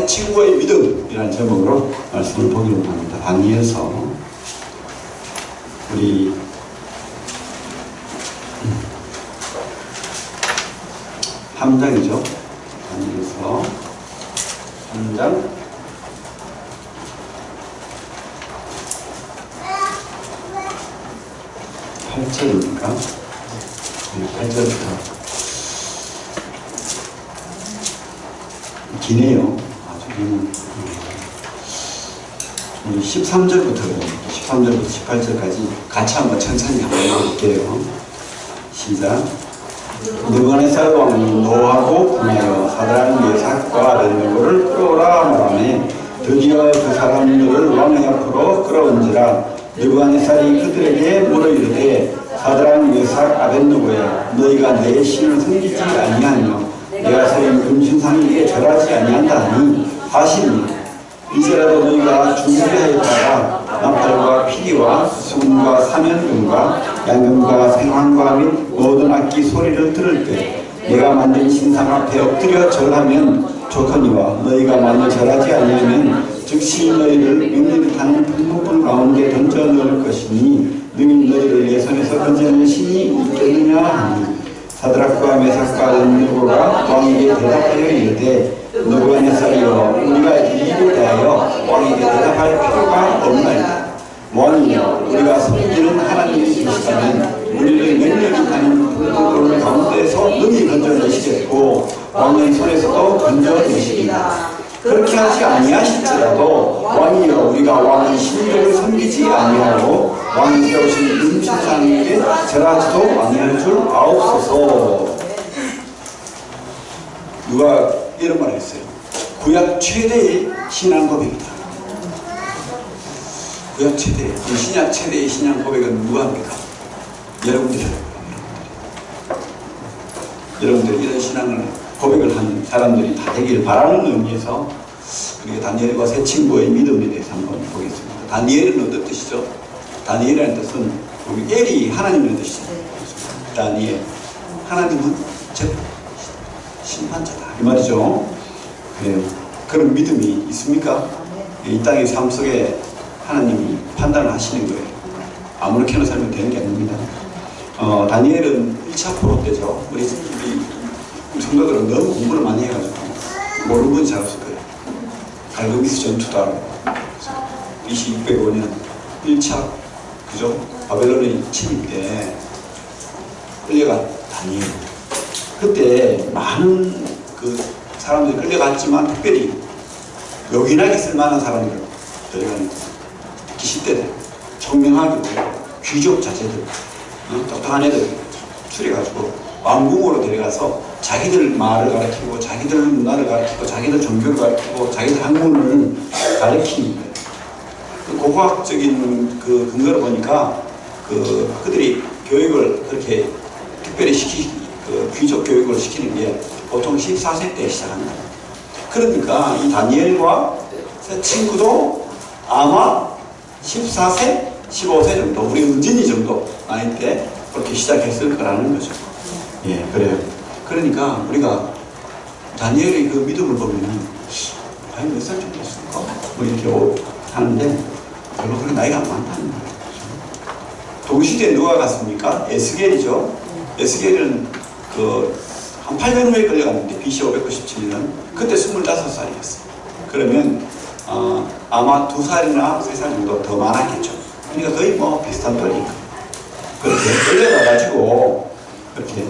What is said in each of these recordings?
새 친구의 믿음이라는 제목으로 말씀을 보기로 합니다. 다니엘서 우리 3장이죠. 다니엘서 3장 8절입니까? 네, 8절부터 기네요. 아주 기는 13절부터 13절부터 18절까지 같이 한번 천천히 한번 읽어볼게요. 시작. 느부갓네살 왕이 노하고 분하여 사드락 메삭과 아벳네고를 끌어오라 말하매 드디어 그 사람들을 왕의 앞으로 끌어온지라. 느부갓네살이 그들에게 물어 이르되 사드락 메삭 아벳네고야 너희가 내 신을 섬기지 아니하며 내가 세운 금신상에게 절하지 아니한다 하니 사실이니 이제라도 너희가 준비하였다가 나팔과 피리와 수금과 사면금과 양금과 생황과 및 모든 악기 소리를 들을 때 내가 만든 신상 앞에 엎드려 절하면 좋거니와 너희가 만일 절하지 아니하면 즉시 너희를 밋밋하는 풍문불 가운데 던져 넣을 것이니 능히 너희를 내 손에서 건져낼 신이 있겠느냐 하니 사드락과 메삭과 아벳네고가 왕에게 대답하여 이르되 느부갓네살이여 우리가 이 일에 대하여 왕에게 대답할 필요가 없나이다. 왕이여 우리가 섬기는 하나님이 계시다면 우리를 맹렬하는 불불 가운데서 능히 건져내시겠고 왕의 손에서도 건져내시리라. 그렇게 하지 아니하실지라도 왕이여 우리가 왕의 신들을 섬기지 아니하고 왕이 세우신 금신상에게 절하지도 아니할 줄 아옵소서. 누가 이런 말을 했어요. 구약 최대의 신앙 고백이다. 구약 최대, 신약 최대의 신앙 고백은 누가 합니까? 여러분들이에요. 여러분들 이런 신앙을 고백을 한 사람들이 다 되길 바라는 의미에서 우리가 다니엘과 새 친구의 믿음에 대해서 한번 보겠습니다. 다니엘은 어떤 뜻이죠? 다니엘이라는 뜻은 우리 엘이 하나님이라는 뜻이죠. 다니엘, 하나님은 심판자다 이 말이죠. 그래요. 그런 믿음이 있습니까? 이 땅의 삶 속에 하나님이 판단을 하시는 거예요. 아무렇게나 살면 되는 게 아닙니다. 다니엘은 1차 포로 때죠. 우리 성도들은 너무 공부를 많이 해가지고 모르는 분이 잘 없을 거예요. 갈그미스 전투도 하고 BC 605년 1차 그죠? 바벨론의 침입 때 끌려간 다니엘. 그때 많은 그 사람들이 끌려갔지만 특별히 요긴하게 쓸만한 사람들 데려가는 특히 10대들 청명하게 귀족 자제들 똑똑한 애들 추려가지고 왕궁으로 데려가서 자기들 말을 가르치고 자기들 문화를 가르치고 자기들 종교를 가르치고 자기들 학문을 가르치는 거예요. 그 고고학적인 그 근거를 보니까 그들이 교육을 그렇게 특별히 그 귀족 교육을 시키는 게 보통 14세 때 시작한다. 그러니까 이 다니엘과 새 친구도 아마 14세, 15세 정도, 우리 은진이 정도 나이 때 그렇게 시작했을 거라는 거죠. 예, 그래요. 그러니까 우리가 다니엘의 그 믿음을 보면은 과연 몇 살 정도 됐을까? 뭐 이렇게 하는데 별로 그렇게 나이가 안 많다는 거예요. 동시대에 누가 갔습니까? 에스겔이죠. 에스겔은 한 8년 후에 끌려갔는데 BC 597년 그때 25살이었어요. 그러면 아마 2살이나 3살 정도 더 많았겠죠. 그러니까 거의 뭐 비슷한 또래니까 그렇게 끌려가가지고 그렇게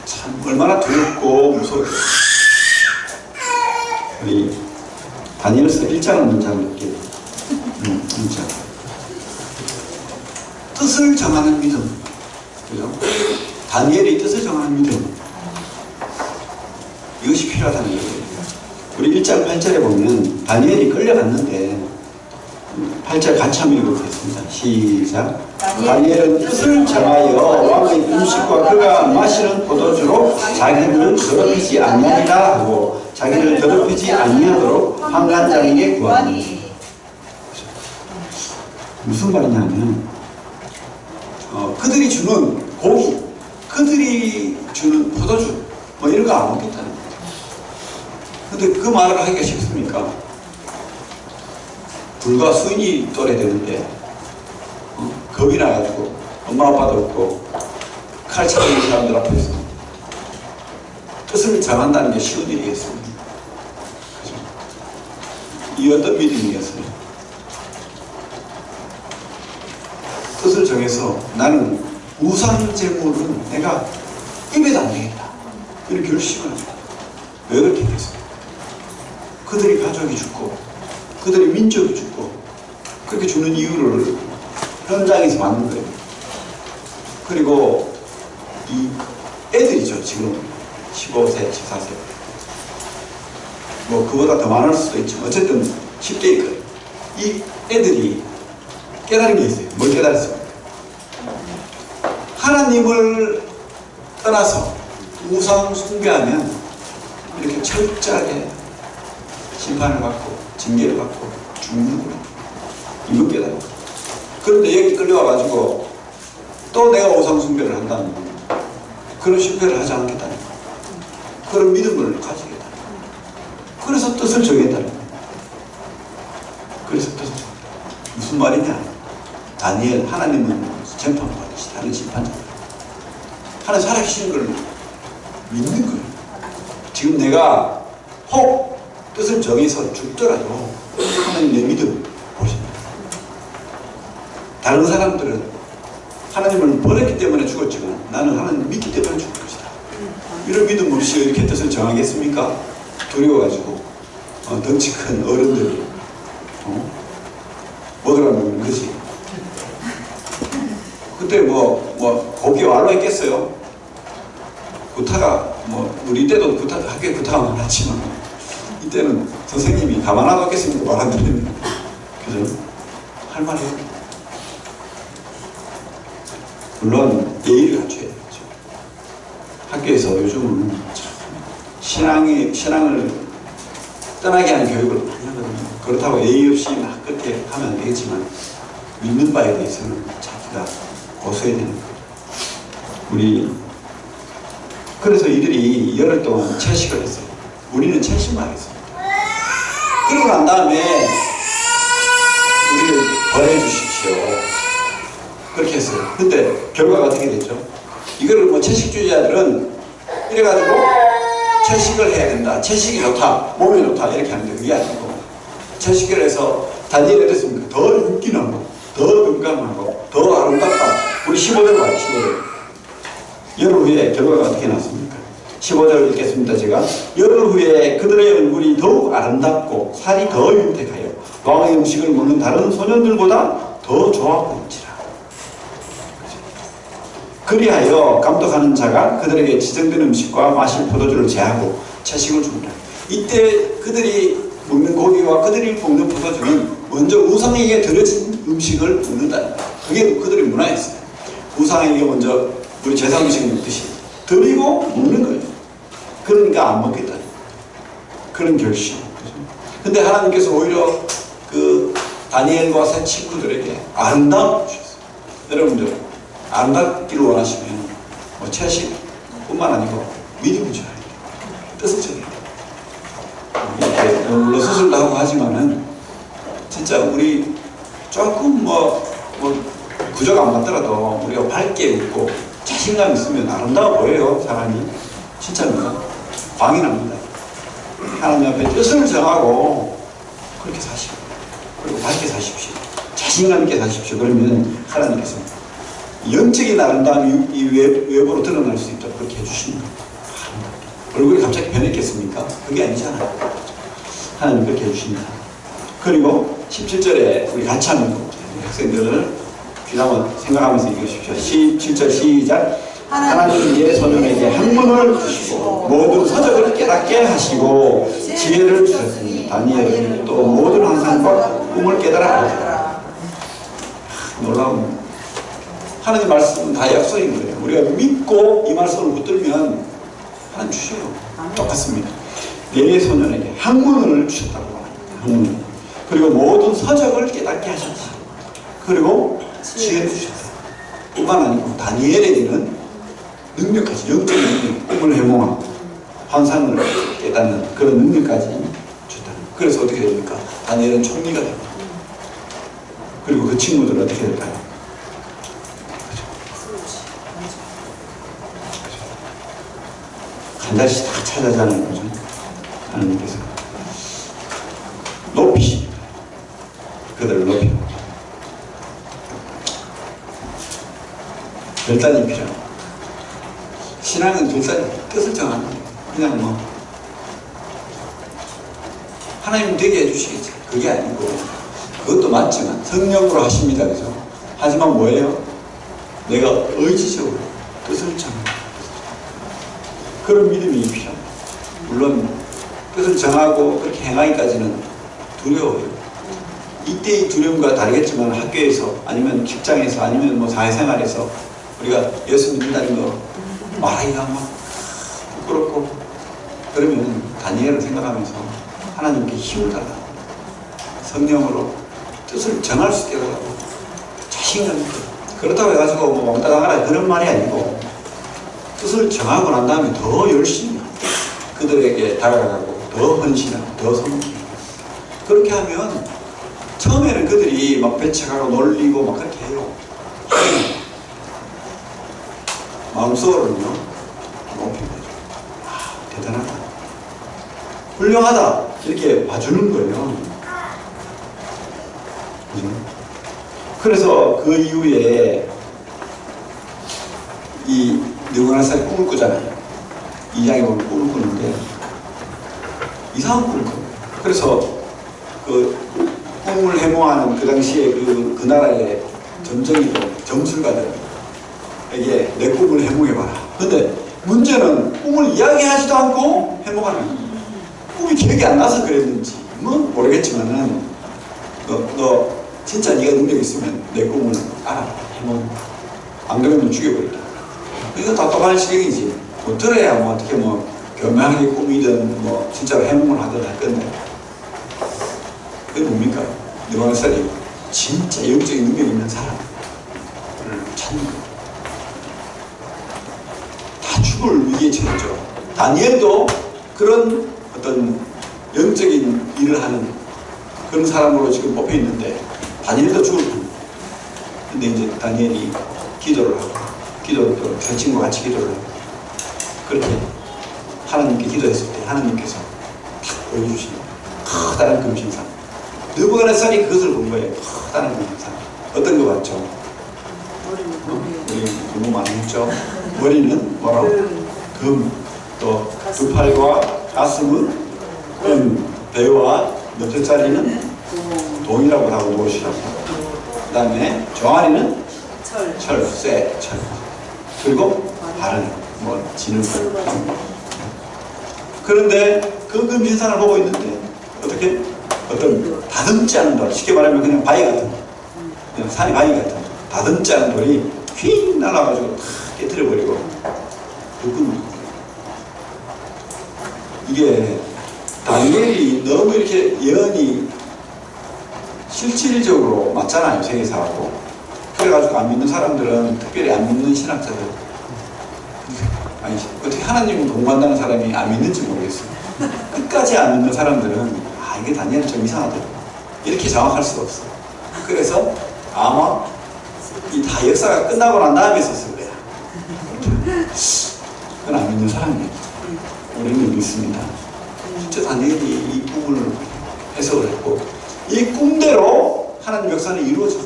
참 얼마나 두렵고 무서웠겠어요. 우리 다니엘서 1장을 먼저 한번 볼게요. 1장 뜻을 정하는 믿음. 그죠? 다니엘의 뜻을 정하는 믿음. 이것이 필요하다는 거예요. 우리 1장 8절에 보면 다니엘이 끌려갔는데 8절 같이 한번 읽어보겠습니다. 시작. 다니엘은 뜻을 정하여 왕의 음식과 그가 마시는 포도주로 자기를 더럽히지 아니하리라 하고 자기를 더럽히지 아니하도록 환관장에게 구하니. 무슨 말이냐면 그들이 주는 고기, 그들이 주는 포도주 뭐 이런 거 안 먹겠다는 거예요. 근데 그 말을 하기가 쉽습니까? 불과 수인이 또래 되는데 겁이 나가지고 엄마 아빠도 없고 칼 차는 사람들 앞에서 뜻을 정한다는 게 쉬운 일이겠습니까? 그죠? 이 어떤 믿음이겠어요? 뜻을 정해서 나는 우상 제물은 내가 입에도 안 되겠다. 이런 결심을 합니다. 왜 그렇게 됐습니까? 그들이 가족이 죽고 그들이 민족이 죽고 그렇게 죽는 이유를 현장에서 만든 거예요. 그리고 이 애들이죠. 지금 15세, 14세 뭐 그보다 더 많을 수도 있지만 어쨌든 10대일 거예요. 이 애들이 깨달은 게 있어요. 뭘 깨달았습니까? 하나님을 떠나서 우상 숭배하면 이렇게 철저하게 심판을 받고 징계를 받고 죽는구나. 이거 깨달은 거예요. 그런데 여기 끌려와가지고 또 내가 우상 숭배를 한다는 거예요. 그런 실패를 하지 않겠다는 거예요. 그런 믿음을 가지겠다는 거예요. 그래서 뜻을 정했다는 거예요. 그래서 뜻을 정했다. 무슨 말이냐? 다니엘, 하나님은 재판받으시 다른 심판자. 하나님 살아계시는 걸 믿는 거예요. 지금 내가 혹 뜻을 정해서 죽더라도 하나님 내 믿음 보십니다. 다른 사람들은 하나님을 버렸기 때문에 죽었지만 나는 하나님 믿기 때문에 죽을 것이다. 이런 믿음 없이 이렇게 뜻을 정하겠습니까? 두려워가지고 덩치 큰 어른들이 먹으라는 거지. 그때 고기 완로 했겠어요. 구타가 우리 때도 학교에 구타가 많았지만 이때는 선생님이 가만 안 뒀겠습니까? 말 안 들으면. 그죠? 할 말이에요. 물론 예의를 갖춰야 되죠. 학교에서 요즘은 신앙을 떠나게 하는 교육을 많이 하거든요. 그렇다고 예의 없이 막 그렇게 하면 안 되겠지만 믿는 바에 대해서는 자기가 고소해야 되는 거예요. 그래서 이들이 열흘 동안 채식을 했어요. 우리는 채식만 했습니다. 그러고 난 다음에 우리를 벌해 주십시오. 그렇게 했어요. 근데 결과가 어떻게 됐죠? 이거를 채식주의자들은 이래가지고 채식을 해야 된다. 채식이 좋다. 몸이 좋다. 이렇게 하는데 그게 아니고 채식을 해서 다니엘이 어땠습니까? 더 윤기나고 더 건강하고 더 아름답다. 우리 15절 봐요. 15절. 열흘 후에 결과가 어떻게 났습니까? 15절 읽겠습니다. 제가 열흘 후에 그들의 얼굴이 더욱 아름답고 살이 더 윤택하여 왕의 음식을 먹는 다른 소년들보다 더 좋아 보인지라. 그리하여 감독하는 자가 그들에게 지정된 음식과 마실 포도주를 제하고 채식을 줍니다. 이때 그들이 먹는 고기와 그들이 먹는 포도주는 먼저 우상에게 드려진 음식을 먹는다. 그게 그들의 문화였어요. 우상에게 먼저 우리 제사 음식 먹듯이 드리고 먹는 거예요. 그러니까 안 먹겠다. 그런 결심. 근데 하나님께서 오히려 그 다니엘과 세 친구들에게 아름다움을 주셨어요. 여러분들 아름답기를 원하시면 채식뿐만 아니고 믿음을 줘야 돼요. 뜻을 줘야 돼요. 이렇게 물론 수술도 하고 하지만은 진짜 우리 조금 구조가 안 맞더라도 우리가 밝게 웃고 자신감 있으면 아름다워 보여요. 사람이. 진짜입니다. 광이 납니다. 하나님 앞에 뜻을 정하고 그렇게 사시고 그리고 밝게 사십시오. 자신감 있게 사십시오. 그러면 하나님께서 영적인 아름다움이 이 외부로 드러날 수 있도록 그렇게 해주시는 거예요. 얼굴이 갑자기 변했겠습니까? 그게 아니잖아요. 하나님 그렇게 해주십니다. 그리고 17절에 우리 같이 하는 거 학생들 귀담아 생각하면서 읽으십시오. 17절 시작. 하나님은 예 소년에게 학문을 주시고 모든 서적을 깨닫게 하시고 지혜를 주셨으니 다니엘은 또 모든 환상과 꿈을 깨달아 알더라. 놀라운 하나님 말씀은 다 약속인 거예요. 우리가 믿고 이 말씀을 붙들면 하나님 주셔요. 똑같습니다. 네 소년에게 학문을 주셨다고 합니다. 그리고 모든 서적을 깨닫게 하셨다. 그리고 지혜를 주셨다. 뿐만 아니고 다니엘에게는 능력까지 영적인 능력, 꿈을 해몽하고 환상을 깨닫는 그런 능력까지 줬다는. 그래서 어떻게 됩니까? 다니엘은 총리가 됩니다. 그리고 그 친구들은 어떻게 될까요? 한 달씩 다 찾아가는 거죠. 하나님께서 높이십니다. 그들을 높여. 결단이 필요합니다. 신앙은 결단이 뜻을 정하는 거예요. 그냥 뭐 하나님 되게 해주시겠지. 그게 아니고 그것도 맞지만 성령으로 하십니다. 그죠? 하지만 뭐예요? 내가 의지적으로 뜻을 정하는 그런 믿음이 필요합니다. 물론 뜻을 정하고 그렇게 행하기까지는 두려워요. 이때의 두려움과 다르겠지만 학교에서 아니면 직장에서 아니면 뭐 사회생활에서 우리가 예수 믿는다는 거 말하기가 막 부끄럽고 그러면 다니엘을 생각하면서 하나님께 힘을 달라고 성령으로 뜻을 정할 수 있게 하라고 자신감 있게. 그렇다고 해가지고 뭐 왕따 당하라 그런 말이 아니고 뜻을 정하고 난 다음에 더 열심히 그들에게 다가가고 더 헌신하고 더 섬기고 그렇게 하면 처음에는 그들이 막 배척하고 놀리고 막 그렇게 해요. 마음속으로는요 높인 거죠. 아, 대단하다, 훌륭하다 이렇게 봐주는 거예요. 그죠? 그래서 그 이후에 이 느부갓네살이 꿈을 꾸잖아요. 2장에 보면 꿈을 꾸는데 이상한 꿈을 꿔요. 그래서 그 꿈을 해몽하는 그 당시에 그 나라의 점정이고 점술가들에게 내 꿈을 해몽해봐라. 근데 문제는 꿈을 이야기하지도 않고 해몽하는 거예요. 꿈이 기억이 안 나서 그랬는지 뭐 모르겠지만은 너 진짜 네가 능력 있으면 내 꿈을 알아. 해몽. 안 그러면 죽여버릴게. 이거 답답한 시경이지. 뭐 들어야 뭐 어떻게 뭐 교묘하게 꾸미든 뭐 진짜로 해몽을 하든 할 건데 그게 뭡니까? 느부갓네살이 진짜 영적인 능력 있는 사람을 찾는 거예요. 다 죽을 위기에 처했죠. 다니엘도 그런 어떤 영적인 일을 하는 그런 사람으로 지금 뽑혀 있는데 다니엘도 죽을 겁니다. 근데 이제 다니엘이 기도를 하고 기도를 또 그 친구와 같이 기도를 하고 그렇게 하나님께 기도했을 때 하나님께서 탁 보여주신 커다란 금신상. 느부갓네살이 그것을 본 거예요. 커다란 금신상. 어떤 거 같죠? 우리 공부 많이 했죠? 머리는 뭐라고? 금. 또 두 팔과 가슴은 금. 배와 몇째짜리는 동이라고 하고 무엇이라고. 그 다음에 종아리는 철, 쇠, 철. 그리고 발은 뭐 지는 걸. 그런데 그 금신상을 보고 있는데 어떻게? 어떤 다듬지 않은 돌, 쉽게 말하면 그냥 바위 같은 돌, 그냥 산이 바위 같은 돌, 다듬지 않은 돌이 휙 날아가지고 탁 깨뜨려버리고 불끈. 이게 다니엘이 너무 이렇게 예언이 실질적으로 맞잖아요, 세계사하고. 그래가지고 안 믿는 사람들은, 특별히 안 믿는 신학자들, 아니 어떻게 하나님을 공부한다는 사람이 안 믿는지 모르겠어요. 끝까지 안 믿는 사람들은 아 이게 다니엘은 좀 이상하다 이렇게 장악할 수가 없어. 그래서 아마 이 다 역사가 끝나고 난 다음에 썼을 거야. 그건 안 믿는 사람이에요. 우리는 믿습니다. 진짜 다니엘이 이 꿈을 해석을 했고 이 꿈대로 하나님 역사는 이루어져요.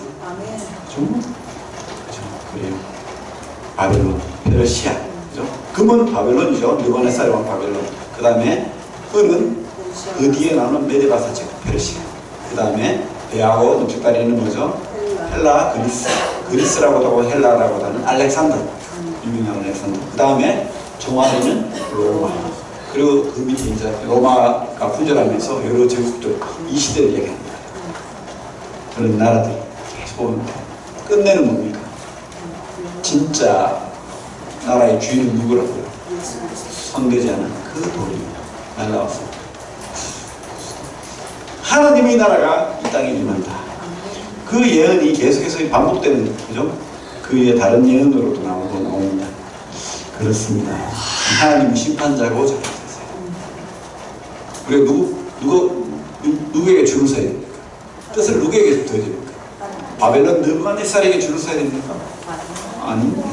그죠? 그래요. 바벨론, 페르시아, 그죠? 금은 바벨론이죠. 느부갓네살 왕 바벨론. 그 다음에 은은 그 뒤에 나오는 메데바사체 페르시아. 그 다음에 배하고 넘쪽다리는 뭐죠? 헬라, 그리스. 그리스라고도 하고 헬라라고도 하는 알렉산더. 유명한 알렉산더. 그 다음에 종아리는 로마. 그리고 그 밑에 이제 로마가 분열하면서 여러 제국들 이 시대를 얘기합니다. 그런 나라들이 계속 오는데 끝내는 뭡니까? 진짜 나라의 주인은 누구라고요? 손대지 않은 그 돌이 날라왔습니다. 하나님의 나라가 이 땅에 임한다. 그 예언이 계속해서 반복되는, 그죠? 그 위에 다른 예언으로도 나옵니다. 그렇습니다. 하나님이 심판자고 오셨어요. 우리가 누구에게 줄을 서야 됩니까? 뜻을 누구에게 둬야 됩니까? 바벨론 느부갓네살에게 줄을 서야 됩니까? 아닙니다.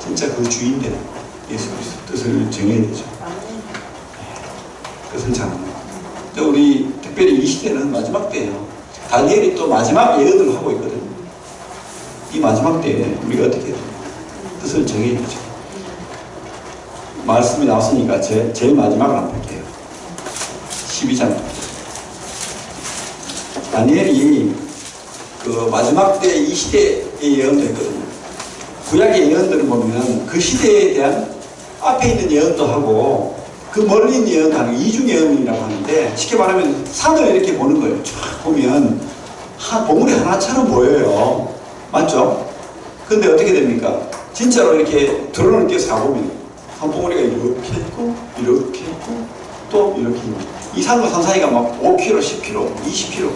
진짜 그 주인된 예수 그리스도 뜻을 정해야 되죠. 뜻을 정합니다. 우리 특별히 이 시대는 마지막 때예요. 다니엘이 또 마지막 예언을 하고 있거든요. 이 마지막 때에 우리가 어떻게 해야 돼요? 뜻을 정해야 되죠. 말씀이 나왔으니까 제일 마지막을 한번 볼게요. 12장. 다니엘이 그 마지막 때 이 시대의 예언도 했거든요. 구약의 예언들을 보면 그 시대에 대한 앞에 있는 예언도 하고 그 멀리 있는 예언도 하는 이중 예언이라고 하는데, 쉽게 말하면 산을 이렇게 보는 거예요. 쫙 보면 봉우리 하나처럼 보여요. 맞죠? 근데 어떻게 됩니까? 진짜로 이렇게 드론을 띄어서 가보면 한 봉우리가 이렇게 있고 이렇게 있고 또 이렇게 있고, 이 산과 산 사이가 막 5km, 10km, 20km,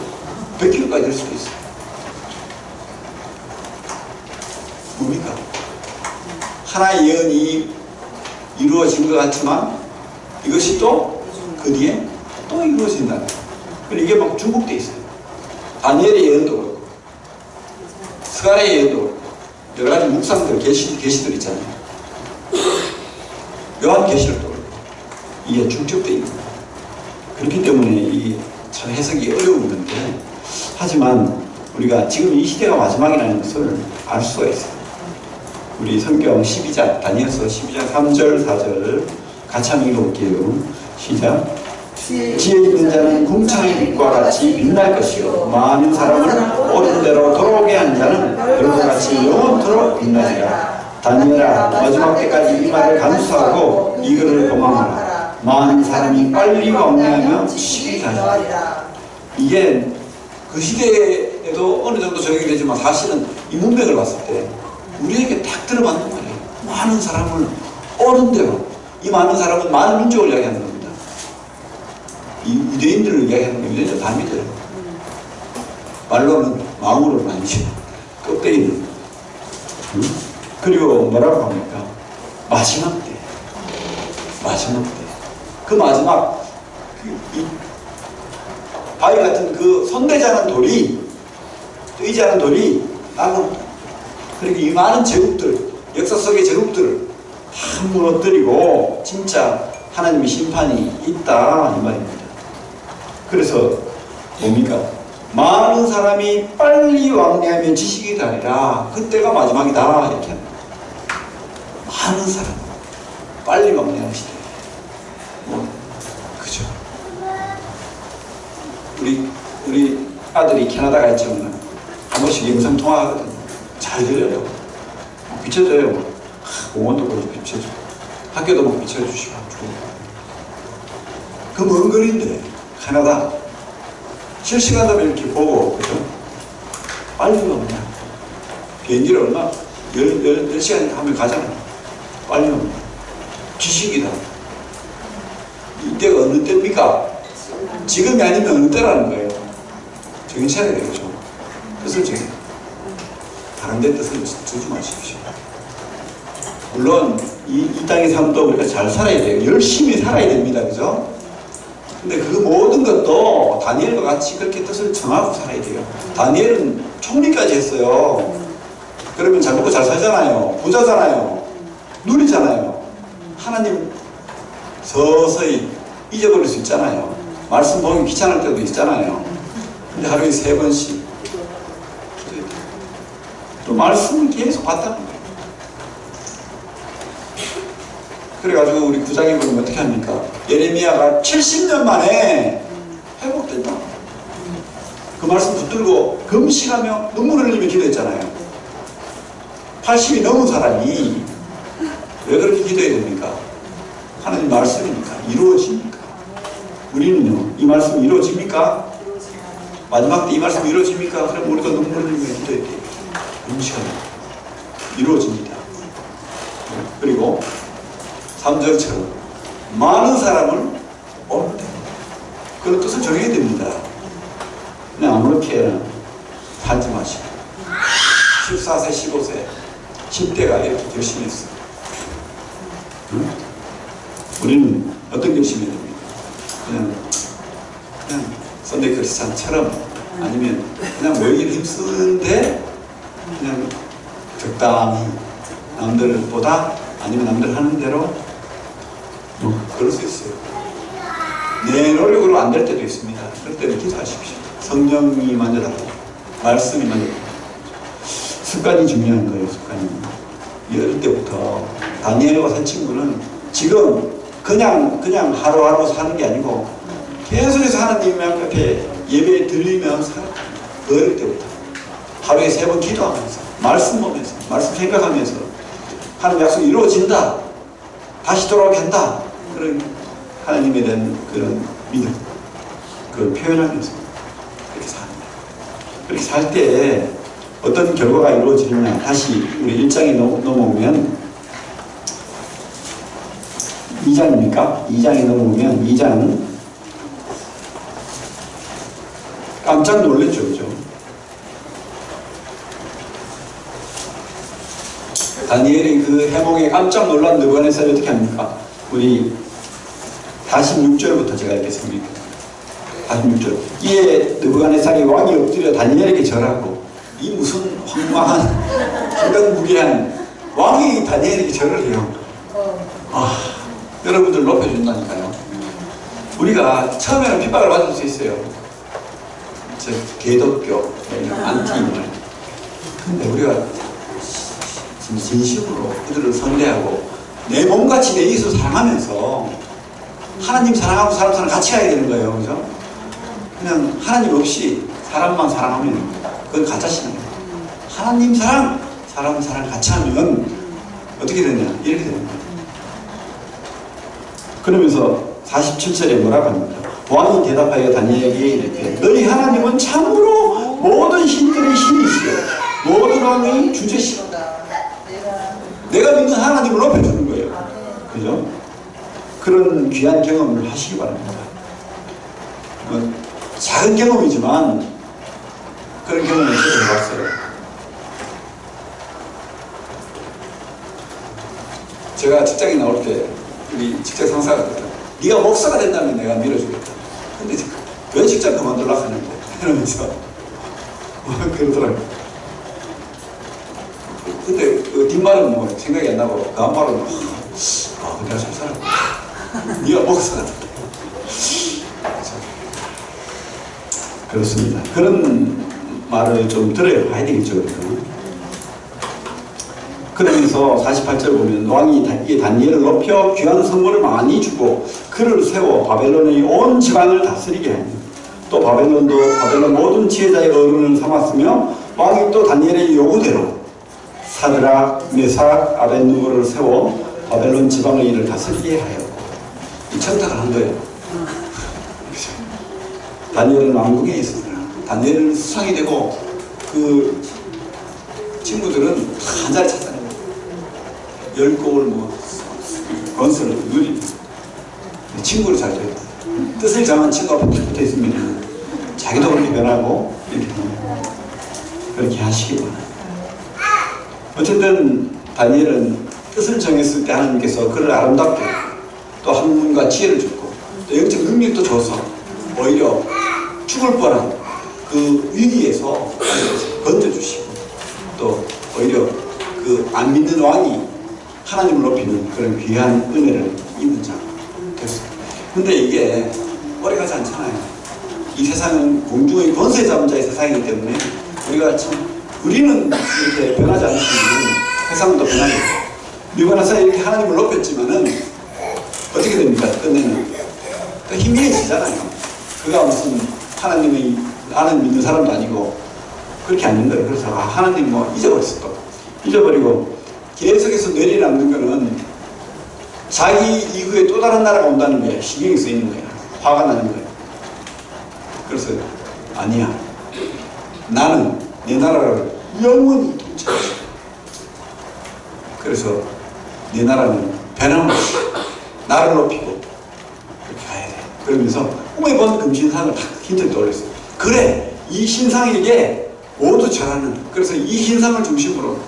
100km까지 될 수도 있어요. 뭡니까? 하나의 예언이 이루어진 것 같지만 이것이 또 그 뒤에 또 이루어진다. 그리고 이게 막 중복돼 있어요. 다니엘의 예언도 그렇고 스가랴의 예언도 그렇고 여러 가지 묵상들, 계시들 있잖아요. 요한계시록도 그렇고 이게 중첩되어 있는 거예요. 그렇기 때문에 이 참 해석이 어려운 건데, 하지만 우리가 지금 이 시대가 마지막이라는 것을 알 수가 있어요. 우리 성경 12장, 다니엘서 12장 3절, 4절 같이 한번 읽어볼게요. 시작. 지혜 있는 자는 궁창의 빛과 같이 빛날 것이요 많은 사람을 옳은 대로 돌아오게 하는 자는 별과 같이 영원토록 빛나리라. 다니엘아, 마지막 때까지 이 말을 감수하고 이거를 도망하라. 많은 사람이 빨리 왕래하며 지식이 다니라. 이게 그 시대에도 어느 정도 적용이 되지만 사실은 이 문맥을 봤을 때 우리에게 딱 들어맞는 거예요. 많은 사람을 옳은 대로. 이 많은 사람은 많은 민족을 이야기하는 겁니다. 이 유대인들을 이야기하는 게 유대인들 다 믿어요. 말로는 마음으로는 아니죠. 껍데기는. 그리고 뭐라고 합니까? 마지막 때. 마지막 때. 그 마지막 이 바위 같은 그 손대지 않은 돌이, 뜨이지 않은 돌이 나무. 그리고 이 많은 제국들, 역사 속의 제국들을 다 무너뜨리고 진짜 하나님의 심판이 있다 이 말입니다. 그래서 뭡니까? 많은 사람이 빨리 왕래하면 지식이 다니라. 그때가 마지막이다 이렇게 합니다. 많은 사람 빨리 왕래하는 시대. 그죠? 우리 아들이 캐나다 가 있지만 한 번씩 영상 통화하거든요. 잘 들려요. 비춰줘요. 공원도 보고 비춰줘. 학교도 보고 비춰주시고. 그 먼 거리인데 캐나다 실시간으로 이렇게 보고, 그죠? 빨리 오면 비행기를 얼마 10시간 하면 가잖아요. 빨리 오면 지식이다. 이때가 어느 때입니까? 지금이 아니면 어느 때라는 거예요. 정신 차려야 되겠죠. 뜻을 정해. 다른 데 뜻을 주지 마십시오. 물론 이 땅의 삶도 우리가 잘 살아야 돼요. 열심히 살아야 됩니다. 그죠? 근데 그 모든 것도 다니엘과 같이 그렇게 뜻을 정하고 살아야 돼요. 다니엘은 총리까지 했어요. 그러면 잘 먹고 잘 살잖아요. 부자잖아요. 누리잖아요. 하나님 서서히 잊어버릴 수 있잖아요. 말씀 보기 귀찮을 때도 있잖아요. 근데 하루에 3번씩 또 말씀을 계속 봤다는 거예요. 그래가지고 우리 구장에 보면 어떻게 합니까? 예레미야가 70년 만에 회복된다. 그 말씀 붙들고 금식하며 눈물을 흘리며 기도했잖아요. 80이 넘은 사람이 왜 그렇게 기도해야 됩니까? 하나님 말씀이니까. 이루어집니까? 우리는요, 이 말씀이 이루어집니까? 마지막 때 이 말씀이 이루어집니까? 그럼 우리가 눈물을 흘리며 기도해야 돼요. 금식하며 이루어집니다. 그리고 3절처럼 많은 사람을 옳은 대로 그런 뜻을 정해야 됩니다. 그냥 아무렇게 하지 마시고 14세, 15세, 10대가 이렇게 결심했어요. 응? 우리는 어떤 결심이 됩니까? 그냥 썬데이 크리스찬처럼 아니면 그냥 모이긴 힘쓰는데 그냥 적당히 남들보다 아니면 남들 하는 대로 뭐 그럴 수 있어요. 내 노력으로 안 될 때도 있습니다. 그럴 때는 기도하십시오. 성령이 먼저 달라고 말씀이 먼저 달라고. 습관이 중요한 거예요. 습관이. 어릴 때부터 다니엘과 세 친구는 지금 그냥 하루하루 사는 게 아니고 계속해서 하나님 앞에 예배 들리면 살아요. 어릴 때부터 하루에 3번 기도하면서 말씀 보면서 말씀 생각하면서 하나님 약속이 이루어진다, 다시 돌아오게 한다, 그런 하나님에 대한 그런 믿음, 그걸 표현하면서 그렇게 삽니다. 그렇게 살 때 어떤 결과가 이루어지느냐, 다시 우리 1장에 넘어오면 2장입니까? 2장에 넘어오면 2장 깜짝 놀랐죠, 그죠? 다니엘이 그 해몽에 깜짝 놀란 느부갓네살이 어떻게 합니까? 우리 46절부터 제가 읽겠습니다. 46절. 이에 느부갓네살이 왕이 엎드려 다니엘에게 절하고, 이 무슨 황망한 황당무계한 왕이 다니엘에게 절을 해요. 여러분들 높여준다니까요. 우리가 처음에는 핍박을 받을 수 있어요. 저 개독교, 안티임을. 근데 우리가 진심으로 그들을 선대하고 내 몸같이 내 예수 사랑하면서 하나님 사랑하고 사람 같이 가야 되는 거예요. 그죠? 그냥 하나님 없이 사람만 사랑하면 그건 가짜신앙이에요. 하나님 사랑, 사람 사랑 같이 하면 어떻게 되냐? 이렇게 되는 거예요. 그러면서 47절에 뭐라고 합니까? 왕이 대답하여 다니엘에게 이렇게, 너희 하나님은 참으로 모든 신들의 신이시여 모든 왕의 주제시여. 내가 믿는 하나님을 높여주는 거예요. 그죠? 그런 귀한 경험을 하시기 바랍니다. 작은 경험이지만 그런 경험을 저도 해봤어요. 제가 직장에 나올 때 우리 직장 상사가 그랬다. 네가 목사가 된다면 내가 밀어주겠다. 근데 왜 직장 그만두려고 하는데? 이러면서 그러더라고요. 근데 그 뒷말은 뭐 생각이 안 나고 그 앞말은 내가 잘 살아. 네가 목사가 된다. 그렇습니다. 그런 말을 좀 들어야 되겠죠. 그러면서 48절 보면 왕이 다니엘을 높여 귀한 선물을 많이 주고 그를 세워 바벨론의 온 지방을 다스리게 합니다. 또 바벨론 모든 지혜자의 어른을 삼았으며 왕이 또 다니엘의 요구대로 사드락, 메삭, 아벳느고를 세워 바벨론 지방의 일을 다스리게 하였고 청탁을 한 거예요. 다니엘은 왕궁에 있었더라. 다니엘은 수상이 되고 그 친구들은 한 자리 찾아요. 10곡을 건설을 누리 친구를 잘 돼요. 뜻을 정한 친구가 붙어 있으면 자기도 그렇게 변하고 이렇게 그렇게 하시기 바랍니다. 어쨌든 다니엘은 뜻을 정했을 때 하나님께서 그를 아름답게 또 학문과 지혜를 줬고 또 영적 능력도 줘서 오히려 죽을 뻔한 그 위기에서 건져주시고 또 오히려 그 안 믿는 왕이 하나님을 높이는 그런 귀한 은혜를 입은 자가 됐어요. 근데 이게 오래 가지 않잖아요. 이 세상은 공중의 권세 잡은 자의 세상이기 때문에 우리는 이렇게 변하지 않으시면 세상은 또 변하겠죠. 느부갓네살이 이렇게 하나님을 높였지만은 어떻게 됩니까? 끝내는 또 희미해지잖아요. 그가 무슨 하나님의 나는 믿는 사람도 아니고 그렇게 않는 거예요. 그래서 하나님 잊어버렸어. 또 잊어버리고 계속해서 내리남는 거는 자기 이후에 또 다른 나라가 온다는 게 신경이 쓰이는 거야. 화가 나는 거야. 그래서 아니야. 나는 내 나라를 영원히 통치하겠다. 그래서 내 나라는 변함없이 나를 높이고 그렇게 가야 돼. 그러면서 꿈에 본 금신상을 탁 힌트를 떠올렸어요. 그래, 이 신상에게 모두 절하는. 그래서 이 신상을 중심으로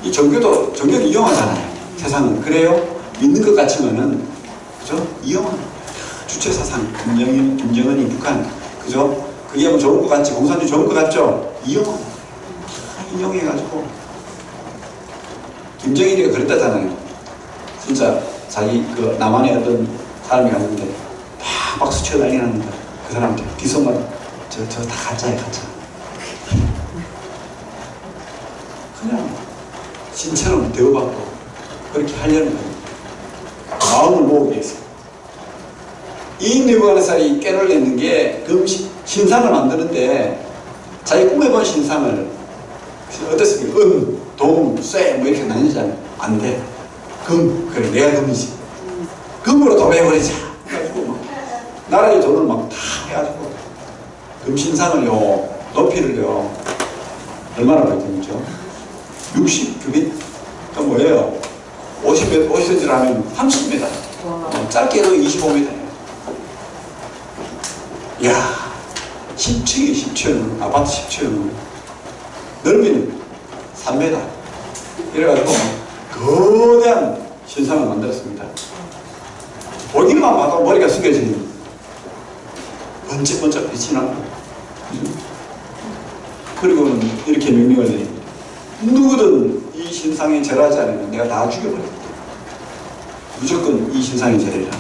이 종교도 이용하잖아요. 세상은 그래요. 믿는 것 같지만은 그죠? 이용하는 거예요. 주체 사상, 김정은이 북한, 그죠? 그게 뭐 좋은 것 같지, 공산주의 좋은 것 같죠? 이용해가지고 김정일이가 그랬다잖아요. 진짜 자기 그 남한의 어떤 사람이 갔는데 막 박수 치고 난리 났는데 그 사람한테 뒷손만 저 다 가짜야, 가짜. 그냥 신처럼 대우받고 그렇게 하려는 거예요. 마음을 모으기 위해서. 이 느부갓네살이 깨를 냈는 게 그 신상을 만드는데 자기 꿈에 본 신상을 어땠습니까? 동, 쇠 뭐 이렇게 나뉘잖아요. 안 돼. 금, 그래 내가 금이지. 금으로 도배해버리자. 그래가지고 막 나라의 돈을 막 다 해가지고 금 신상을요, 높이를요 얼마나 발전했죠? 60규빗? 그 뭐예요? 50cm를 하면 30m. 짧게도 25m예요. 이야, 10층이 10층, 아파트 10층. 넓이는 3m. 이래가지고 거대한 신상을 만들었습니다. 보기만 봐도 머리가 숙여지는 번쩍번쩍 빛이 나고, 그리고 이렇게 명령을 내립니다. 누구든 이 신상에 절하지 않으면 내가 다 죽여버립니다. 무조건 이 신상에 절해라.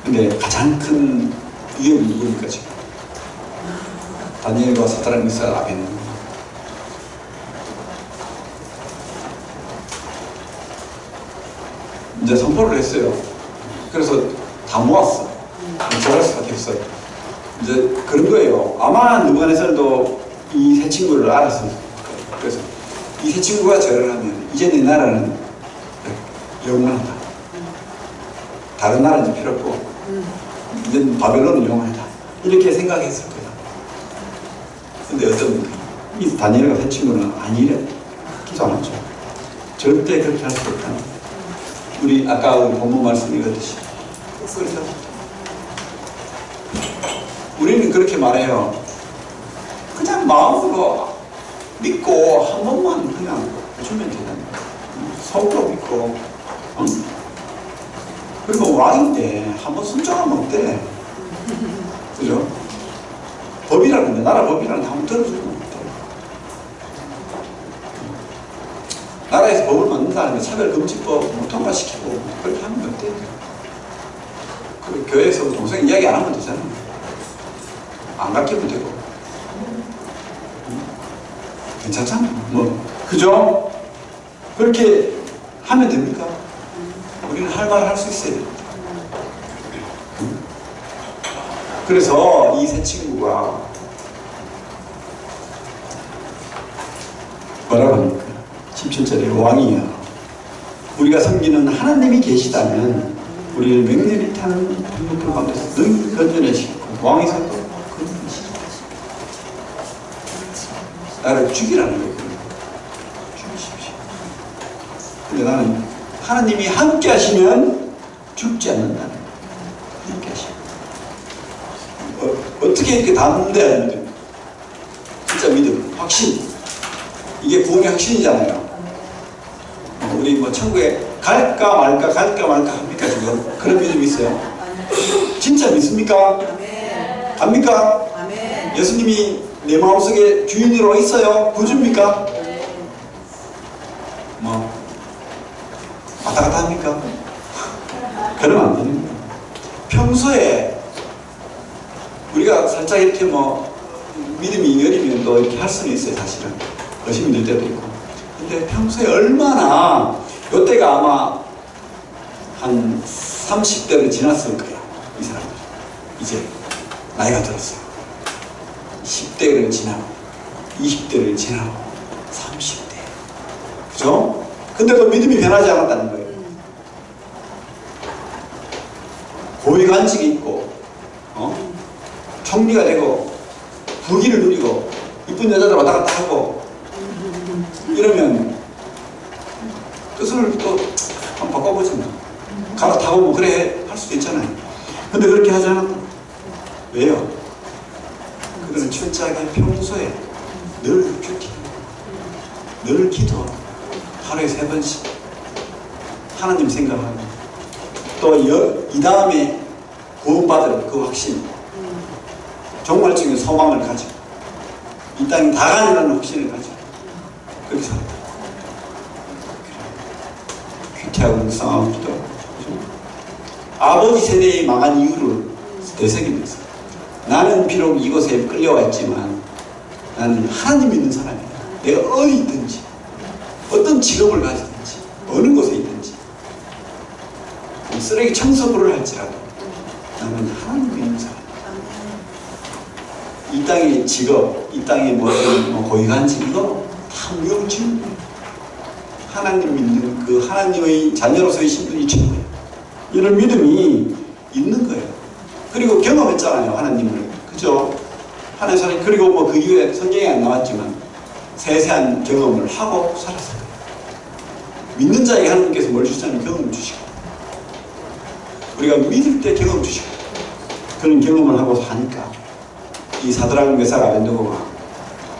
근데 가장 큰 위협이 누구니까 지금? 다니엘과 사드락 미사엘 아벤느고. 이제 선포를 했어요. 그래서 다 모았어. 절할 수밖에 없어요. 이제 그런 거예요. 아마 느부갓네살도 이 세 친구를 알았어요. 그래서 이 세 친구가 절을 하면 이제 내 나라는 영원하다. 다른 나라는 필요 없고 이제 바벨론은 영원하다. 이렇게 생각했을 거예요. 근데 어떤 이 다니엘과 세 친구는 아니래. 기도 안 하죠. 절대 그렇게 할 수 없다. 우리 아까 우리 본문 말씀 읽었듯이. 그래서 우리는 그렇게 말해요. 그냥 마음으로 믿고 한 번만 그냥 주면 되잖아요. 속으로 믿고. 그리고 왕인데 한 번 순종하면 어때? 그죠? 법이라는데, 나라 법이라는데 한 번 들어주면 어때? 나라에서 법을 만든다는데 차별금지법 통과시키고 그렇게 하면 어때? 그 교회에서 동생 이야기 안 하면 되잖아. 안 가르치면 되고. 괜찮잖아. 뭐, 그죠? 그렇게 하면 됩니까? 우리는 할 말을 할 수 있어야 됩니다. 그래서 이 세 친구가 뭐라고 합니까? 17절에 왕이여, 우리가 섬기는 하나님이 계시다면 우리를 맹렬히 타는 불꽃 가운데서 너희 건져내시고 왕이 서도 건져내시고 나를 죽이라는 거예요. 죽이십시오. 근데 나는 하나님이 함께 하시면 죽지 않는다는 거예요. 함께 하시면. 어떻게 이렇게 담대한 믿음, 진짜 믿음, 확신, 이게 구원의 확신이잖아요. 우리 뭐 천국에 갈까 말까 합니까 지금? 그런 믿음이 있어요? 진짜 믿습니까? 압니까? 예수님이 내 마음속에 주인으로 있어요? 구주입니까? 뭐 왔다 갔다 합니까? 그러면 안 됩니다. 평소에 우리가 살짝 이렇게 뭐 믿음이 여리면 또 이렇게 할 수는 있어요. 사실은 의심이 들 때도 있고. 근데 평소에 얼마나, 이때가 아마 한 30대를 지났을 거예요. 이 사람들 이제 나이가 들었어요. 10대를 지나고 20대를 지나고 30대, 그죠? 근데도 믿음이 변하지 않았다는 거예요. 고위 간직이 있고 총리가 되고 부귀를 누리고 이쁜 여자들 왔다 갔다 하고 이러면 뜻을 또 한번 바꿔보지 뭐. 갈아타고 뭐 그래 할 수도 있잖아요. 근데 그렇게 하지 않았다. 왜요? 그들은 철저하게 평소에 늘 큐티, 늘 기도하고 하루에 3번씩 하나님 생각하고 또 이 다음에 구원받을 그 확신, 종말적인 소망을 가지고 이 땅에 다가니라는 확신을 가지고 그렇게 살았다. 퀴티하고 묵상하고 기도하고 아버지 세대의 망한 이유를 되새기면서 나는 비록 이곳에 끌려와 있지만 나는 하나님 믿는 사람이야. 내가 어디 있든지 어떤 직업을 가지든지 어느 곳에 있든지 쓰레기 청소부를 할지라도 나는 하나님 믿는 사람이야. 이 땅의 직업, 이 땅의 무엇을 고위간직 이거 다 무용지물. 하나님 믿는 그 하나님의 자녀로서의 신분이 최고예요. 이런 믿음이 있는 거예요. 그리고 경험했잖아요, 하나님을. 그죠? 하나님 사람, 그리고 뭐 그 이후에 성경에 안 나왔지만 세세한 경험을 하고 살았을 거예요. 믿는 자에게 하나님께서 뭘 주시냐면 경험 주시고, 우리가 믿을 때 경험 주시고, 그런 경험을 하고 사니까 이 사드락 메삭 아벤느고가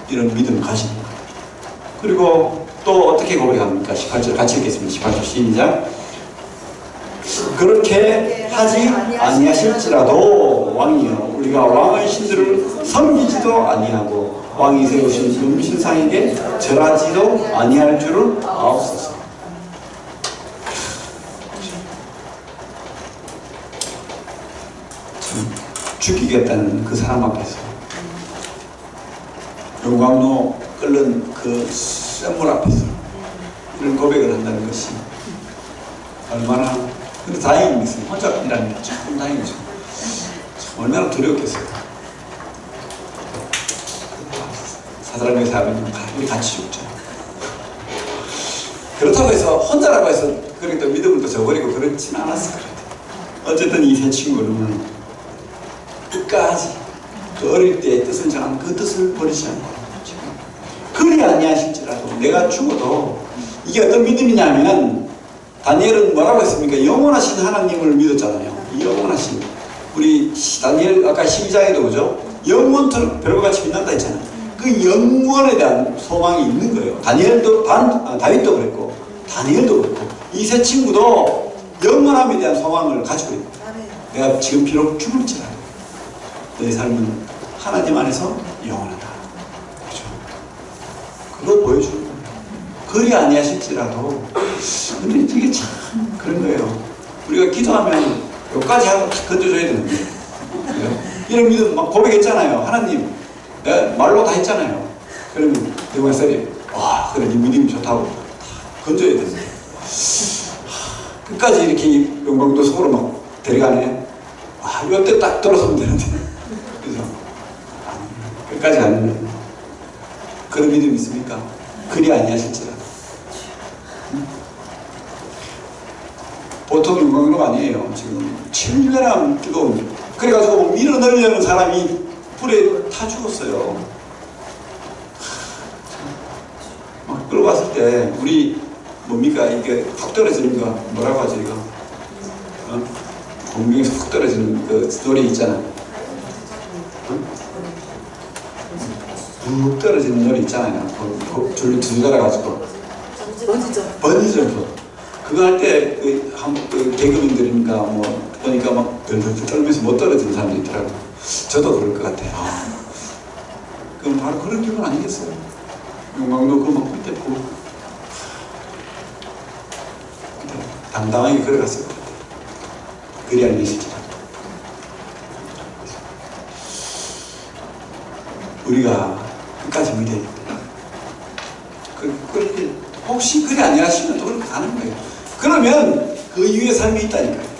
이런 믿음을 가지는 거예요. 그리고 또 어떻게 고백합니까? 18절 같이 읽겠습니다. 18절 시작. 그렇게 하지 아니하실지라도 왕이여 우리가 왕의 신들을 섬기지도 아니하고 왕이 세우신 금신상에게 절하지도 아니할 줄을 아옵소서. 참 죽이겠다는 그 사람 앞에서 용광로 끓는 그 샘물 앞에서 이런 고백을 한다는 것이 얼마나, 근데 다행입니다. 혼자 일하는 게 참 다행이죠. 참 얼마나 두려웠겠어요. 사드락 메삭 아벤느고 우리 같이 죽죠. 그렇다고 해서 혼자라고 해서 그러니까 믿음을 또 저버리고 그렇지는 않았을 것 같아요. 어쨌든 이 세 친구는 끝까지 그 어릴 때의 뜻을 정한 그 뜻을 버리지 않고 그리 아니하실지라도 내가 죽어도 이게 어떤 믿음이냐면 다니엘은 뭐라고 했습니까? 영원하신 하나님을 믿었잖아요. 영원하신 우리 다니엘 아까 12장에도 그죠? 영원토록 별과 같이 빛난다 했잖아요. 그 영원에 대한 소망이 있는 거예요. 다니엘도 다윗도 그랬고 다니엘도 그렇고 이 세 친구도 영원함에 대한 소망을 가지고 있다. 내가 지금 비록 죽을지라도 너의 삶은 하나님 안에서 영원하다. 그렇죠? 그걸 보여주는 거예요. 그리 아니하실지라도. 근데 이게 참 그런 거예요. 우리가 기도하면 여기까지 하고 다 건져줘야 되는데 이런 믿음 막 고백했잖아요. 하나님 내가 말로 다 했잖아요. 그러면 대관살이 와 그래 네 믿음이 좋다고 다 건져야 되는데 끝까지 이렇게 영광도 속으로 막 데려가네. 와 이때 딱 들어서면 되는데 그래서 끝까지 가는 거예요. 그런 믿음이 있습니까? 그리 아니하실지라도. 보통 영광로가 아니에요. 지금 철면한 뜨거운. 그래가지고 밀어 넣으려는 사람이 불에 타 죽었어요. 막 끌고 왔을 때 우리 뭡니까 이게 푹 떨어지는 거 뭐라고 하죠 이거? 공중에서 푹 떨어지는 그 노래 있잖아. 푹 떨어지는 노래 있잖아요. 줄로 두 달아가지고 번지점프. 그거 할 때 그 개그맨들이니까 뭐 보니까 막 덜덜 떨면서 못 떨어지는 사람도 있더라고. 저도 그럴 것 같아요. 그럼 바로 그런 기분 아니겠어요? 용광로 그거 막 떼고 당당하게 걸어갔을 것 같아요. 그리 아니실지라도. 우리가 끝까지 믿어야 됩니다. 그렇게 혹시 그리 아니하시면 또 그렇게 가는 거예요. 그러면 그 이후의 삶이 있다니까요.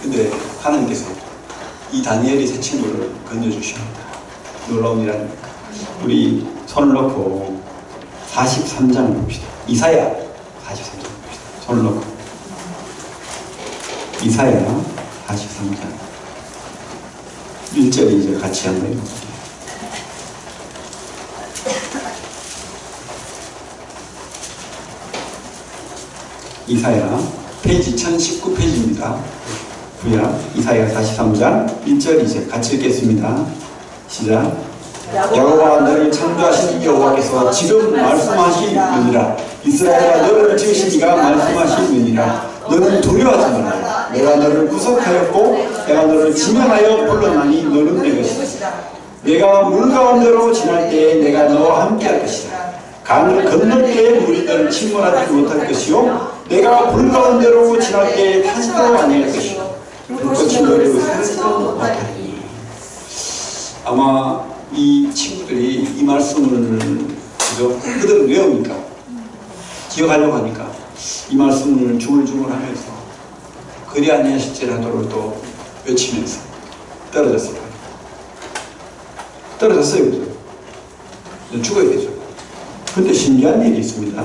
근데 하나님께서 이 다니엘의 세 친구를 건져주십니다. 놀라운 일 아닙니까? 우리 손을 놓고 43장을 봅시다. 이사야 43장 봅시다. 손을 놓고 이사야 43장 1절에 이제 같이 한번 읽어볼게요. 이사야 페이지 1019페이지입니다. 구약 이사야 43장 1절 이제 같이 읽겠습니다. 시작. 여호와 너를 창조하신 여호와께서 지금 말씀하시느니라. 이스라엘아 너를 지으신 이가 말씀하시느니라. 너는 두려워하지 말라. 내가 너를 구속하였고 내가 너를 지명하여 불렀나니 너는 내 것이다. 내가 물 가운데로 지날 때에 내가 너와 함께 할 것이다. 강을 건널 때에 물이 너를 침몰하지 못할 것이요 내가 불 가운데로 지날 때에 타지도 아니할 것이요 불꽃이 너를 흐르지도 못하리니. 아마 이 친구들이 이 말씀을 그대로 외우니까 기억하려고 하니까 이 말씀을 중얼중얼 하면서 그리 아니하실지라도를 또 외치면서 떨어졌어요. 떨어졌어요. 그죠? 죽어야 되죠. 근데 신기한 일이 있습니다.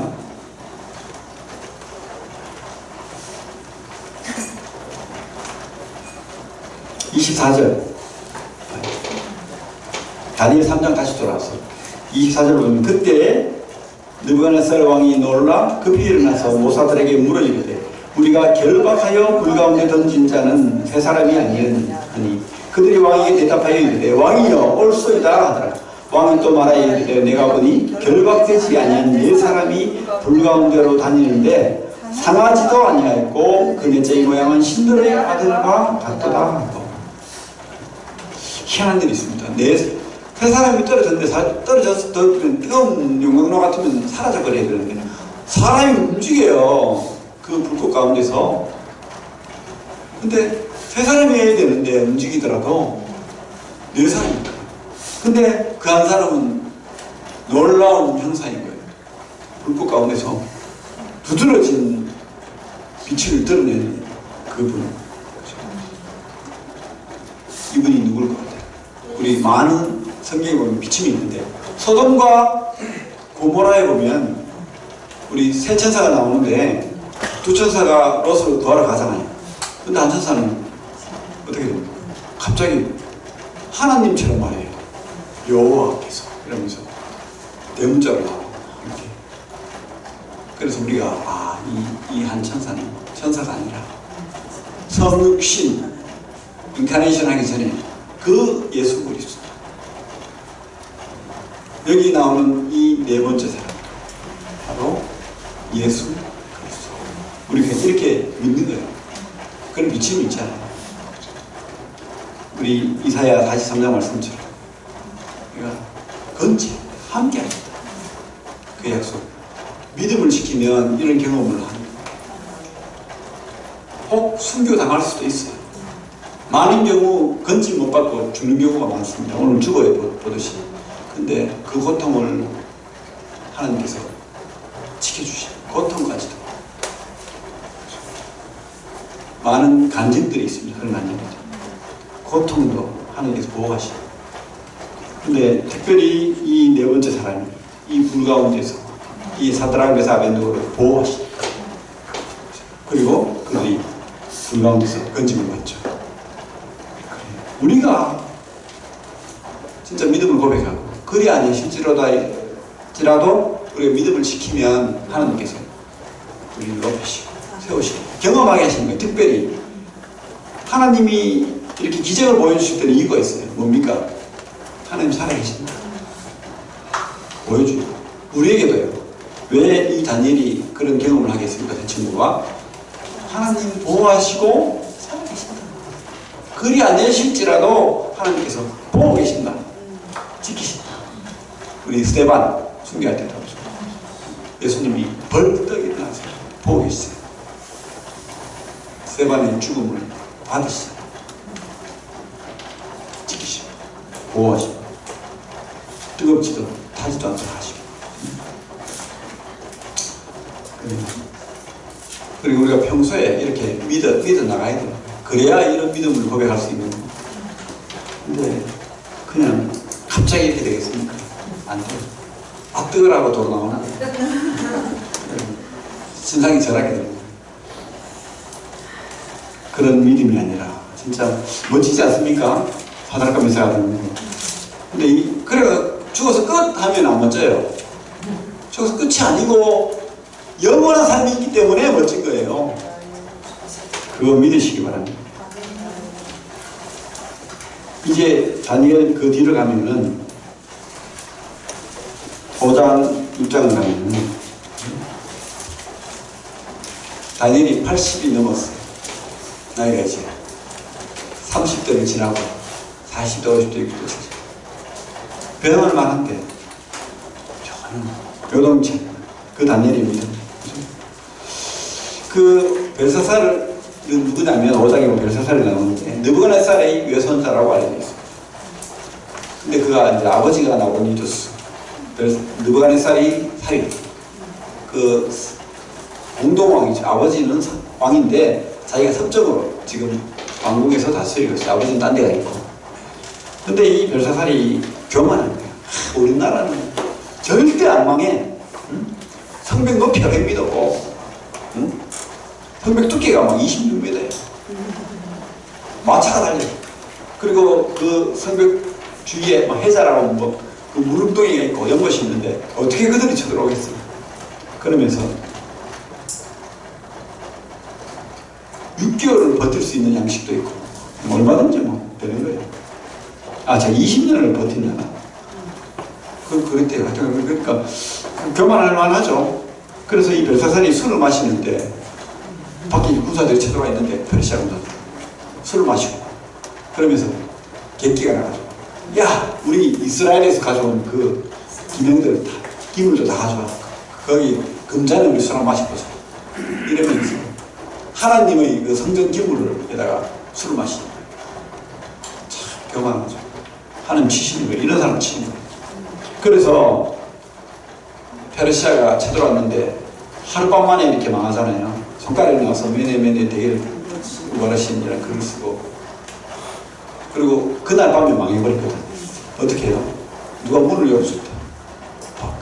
(24절) 다니엘 3장 다시 돌아와서 24절 보면 그때 느부갓네살 왕이 놀라 급히 일어나서 모사들에게 물어 이르되 우리가 결박하여 불 가운데 던진 자는 세 사람이 아니하니 그들이 왕에게 대답하여 이르되 왕이여 올소이다 하더라. 왕이 또 말하여 이르되 내가 보니 결박되지 아니한 네 사람이 불 가운데로 다니는데 상하지도 아니하였고 그 넷째의 모양은 신들의 아들과 같도다 하고. 희한한 일이 있습니다. 세 사람이 떨어졌는데 떨어져서 뜨거운 용광로 같으면 사라져버려야 되는데 사람이 움직여요. 그 불꽃 가운데서. 근데 세 사람이 해야 되는데 움직이더라도 네 사람입니다. 근데 그 한 사람은 놀라운 형상인 거예요. 불꽃 가운데서 두드러진 빛을 드러내는 그분. 이분이 누굴 것 같아요? 우리 많은 성경에 보면 비침이 있는데 소돔과 고모라에 보면 우리 세 천사가 나오는데 두 천사가 롯을 구하러 가잖아요. 근데 한 천사는 어떻게 됩니까? 갑자기 하나님처럼 말해요. 여호와께서 이러면서 대문자로 나와요. 이렇게. 그래서 우리가 이 한 천사는 천사가 아니라 성육신 인카네이션 하기 전에 그 예수 그리스도. 여기 나오는 이 네 번째 사람 바로 예수 그리스도. 우리가 이렇게 믿는 거예요. 그런 비침이 있잖아요. 우리 이사야 43장 말씀처럼 우리가 건지 함께 하겠다. 그 약속. 믿음을 지키면 이런 경험을 합니다. 혹 순교당할 수도 있어요. 많은 경우 건지 못 받고 죽는 경우가 많습니다. 오늘 주보에 보듯이. 근데 그 고통을 하나님께서 지켜주시고 고통까지도 많은 간증들이 있습니다. 그런 간증들. 고통도 하나님께서 보호하시고. 근데 특별히 이 네 번째 사람이 이 불 가운데서 이 사드락 메삭 아벤느고를 보호하시고 그리고 그들이 불 가운데서 건짐을 받죠. 우리가 진짜 믿음을 고백하고 그리 아니실지라도 우리가 믿음을 지키면 하나님께서 우리를 높이시고 세우시고 경험하게 하시는 거예요. 특별히 하나님이 이렇게 기적을 보여주실 때는 이유가 있어요. 뭡니까? 하나님 살아계신다. 보여주고 우리에게도요. 왜 이 다니엘이 그런 경험을 하겠습니까? 제 친구가 하나님 보호하시고 살아계신다. 그리 아니실지라도 하나님께서 보고 계신다. 지키신다. 우리 스데반 순교할 때도 예수님이 벌떡 일어나세요. 보고 계시세요. 스데반의 죽음을 받으시죠. 지키시고 보호하시고 뜨겁지도 타지도 않도록 하시고. 그리고 우리가 평소에 이렇게 믿어 나가야 돼요. 그래야 이런 믿음을 고백할 수 있는 거예요. 근데 그냥 갑자기 이렇게 되겠습니까? 안 돼요. 뜨거라고 도로 나오나? 신상이 절하게 됩니다. 그런 믿음이 아니라 진짜 멋지지 않습니까? 사드락과 메삭 아벤느고. 근데 그래가 죽어서 끝 하면 안 멋져요. 죽어서 끝이 아니고 영원한 삶이 있기 때문에 멋진 거예요. 그거 믿으시기 바랍니다. 이제 다니엘 그 뒤로 가면은 5장 6장을 가면은 다니엘이 80이 넘었어요. 나이가 이제 30대를 지나고 40대, 50대 있고 변할 만한데 저는 요동치 그 다니엘입니다. 그 벨사살은 누구냐면 5장에 보면 벨사살이 나오는데 느부갓네살의 외손자라고 알려져 있습니다. 근데 그가 이제 아버지가 나보니두스, 느부갓네살이 살인, 그 공동왕이죠. 아버지는 왕인데 자기가 선정으로 지금 왕국에서 다스리고 있어요. 아버지는 딴 데가 있고. 근데 이 벨사살이 교만한 거예요. 우리나라는 절대 안 망해. 응? 성벽 높이가 100m고 응? 성벽 두께가 막 26m예요. 마차가 달려요. 그리고 그 성벽 주위에 막 해자라고 뭐 그 무릉덩이가 있고 연못이 있는데 어떻게 그들이 쳐들어오겠어요. 그러면서 6개월을 버틸 수 있는 양식도 있고 얼마든지 뭐 되는 거예요. 아, 제가 20년을 버틴다. 그랬대요. 그러니까 교만할 만하죠. 그래서 이 벨사살이 술을 마시는데 밖에 군사들이 쳐들어와 있는데 페르시아 군사들 술을 마시고 그러면서 객기가 나가지고 야, 우리 이스라엘에서 가져온 그 기능들 다 기물도 다 가져와. 거기 금잔을 우리 술을 마시고서 이러면서 하나님의 그 성전 기물에다가 술을 마시는 거예요. 참 교만하죠. 하나님 치시는 거예요. 이런 사람 치는 거예요. 그래서 페르시아가 쳐들어왔는데 하룻밤 만에 이렇게 망하잖아요. 손가락이 나와서 매네 대기를 원하시는 글을 쓰고 그리고 그날 밤에 망해버렸거든요. 어떻게 해요? 누가 문을 열어줬다.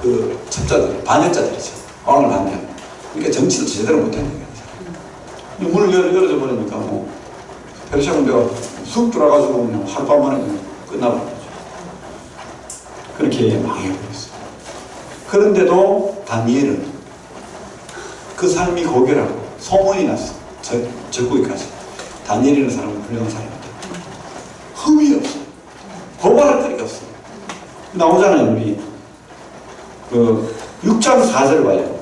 그 첩자들, 반역자들이죠. 왕을 반대하고. 그러니까 정치도 제대로 못하는 거예요. 문을 열어줘 버리니까 뭐 페르시아 군대가 쑥 들어가지고 그냥 하룻밤 만에 그냥 끝나버린 거죠. 그렇게 망해버렸어요. 그런데도 다니엘은 그 삶이 고결하고 소문이 났어. 적국에까지. 다니엘이라는 사람은 훌륭한 사람이다. 흠이 없어. 고발할 거리가 없어. 나오잖아요, 우리. 그 6장 4절 봐요.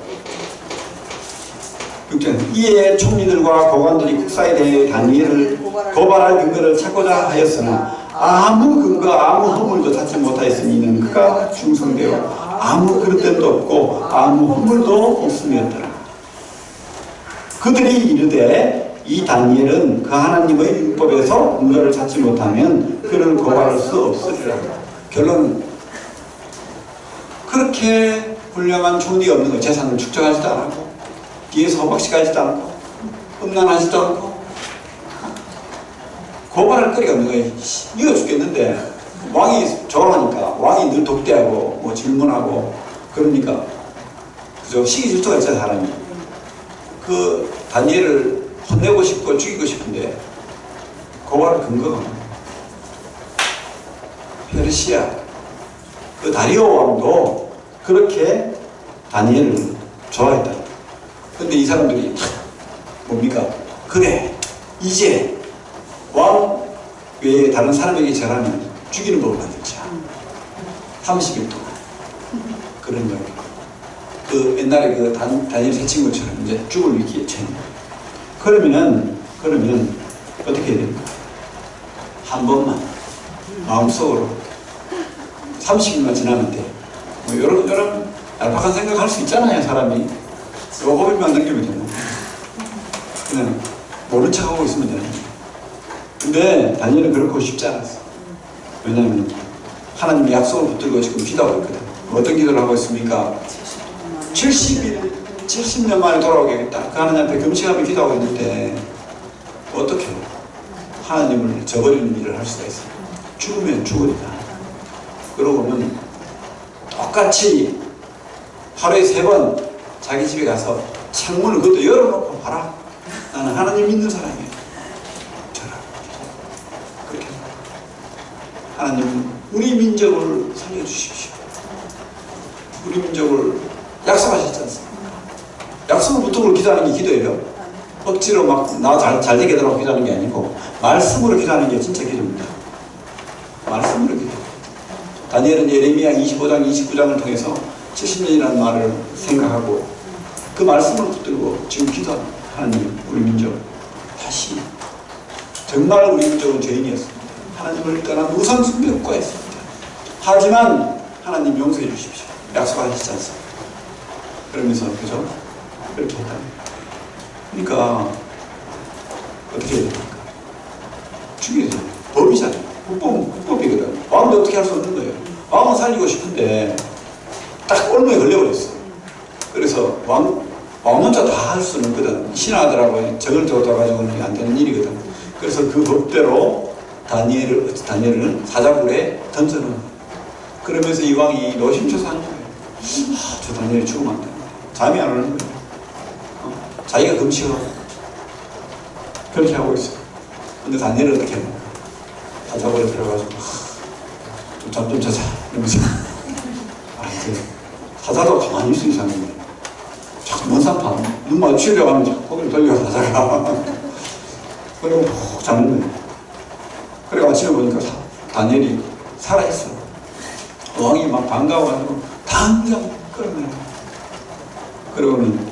6장. 이에 총리들과 고관들이 국사에 대해 다니엘을 고발할 근거를 찾고자 하였으나 아무 근거, 아무 허물도 찾지 못하였으니 이는 그가 충성되어 아무 그릇됨도 없고 아무 허물도 없음이었더라. 그들이 이르되 이 다니엘은 그 하나님의 율법에서 근거를 찾지 못하면 그를 고발할 수 없으리라. 결론은 그렇게 훌륭한 총리가 없는 거. 재산을 축적하지도 않고 뒤에서 허박시가지도 않고 음란하지도 않고 고발할 거리가 없는 거예요. 미워 죽겠는데 왕이 좋아하니까 왕이 늘 독대하고 뭐 질문하고 그러니까 그저 시기 질투가 있잖아요. 사람이. 그 다니엘을 혼내고 싶고 죽이고 싶은데 고발할 근거가 페르시아 그 다리오 왕도 그렇게 다니엘을 좋아했다. 근데 이 사람들이 뭡니까? 그래 이제 왕 외에 다른 사람에게 절하면 죽이는 법을 만들자. 30일 동안 그런 거예요. 그 옛날에 그 다니엘 세 친구처럼 이제 죽을 위기에 처해. 그러면 어떻게 해야 됩니까? 한 번만 마음속으로 30일만 지나면 돼. 뭐 여러 얄팍한 생각할 수 있잖아요. 사람이 요거만 넘기면 되는 그냥 모른 척하고 있으면 되는 거예요. 근데 다니엘은 그렇고 쉽지 않았어. 왜냐하면 하나님이 약속을 붙들고 지금 기도하고 있거든. 어떤 기도를 하고 있습니까? 70년 만에 돌아오겠다. 그 하나님 앞에 금식하며 기도하고 있는데 어떻게 하나님을 저버리는 일을 할 수가 있어요. 죽으면 죽으니까. 그러고 보면 똑같이 하루에 3번 자기 집에 가서 창문을 그것도 열어놓고 봐라. 나는 하나님 믿는 사람이에요. 저라. 그렇게 하나님 우리 민족을 살려주십시오. 우리 민족을 약속하셨지 않습니까? 약속을 붙들고 기도하는 게 기도예요. 억지로 막 나 잘 되게 해달라고 기도하는 게 아니고 말씀으로 기도하는 게 진짜 기도입니다. 말씀으로 기도. 다니엘은 예레미야 25장 29장을 통해서 70년이라는 말을 생각하고 그 말씀을 붙들고 지금 기도하는 하나님 우리 민족 다시 정말 우리 인적은 죄인이었습니다. 하나님을 떠난 우상 숭배 국가였습니다. 하지만 하나님 용서해 주십시오. 약속하시지 않습니까? 그러면서 그죠? 그렇게 했다. 그러니까 어떻게 해야 됩니까? 죽여야죠. 법이잖아요. 국법이거든. 왕도 어떻게 할 수 없는 거예요. 왕은 살리고 싶은데 딱 올무에 걸려버렸어. 그래서 왕 혼자 다 할 수는 없거든. 신하들하고 적을 쫓아가지고는 안 되는 일이거든. 그래서 그 법대로 다니엘을 사자굴에 던져놓은. 그러면서 이 왕이 노심초사한 거예요. 저 다니엘이 죽으면 안 된다. 잠이 안 오는 거예요. 자기가 금식하고 그렇게 하고 있어요. 근데 다니엘은 어떻게 합니까? 사자굴에 들어가서 잠 좀 자자 이러면서 이제 사자도 가만히 있을 수 있는 거예요. 자꾸 먼 산판 눈 마주치려고 하면 자꾸 고개를 돌려서 사자가 그리고 푹 자는 거예요. 그리고 아침에 보니까 다니엘이 살아있어. 왕이 막 반가워가지고 당장 끌어내요. 그러고는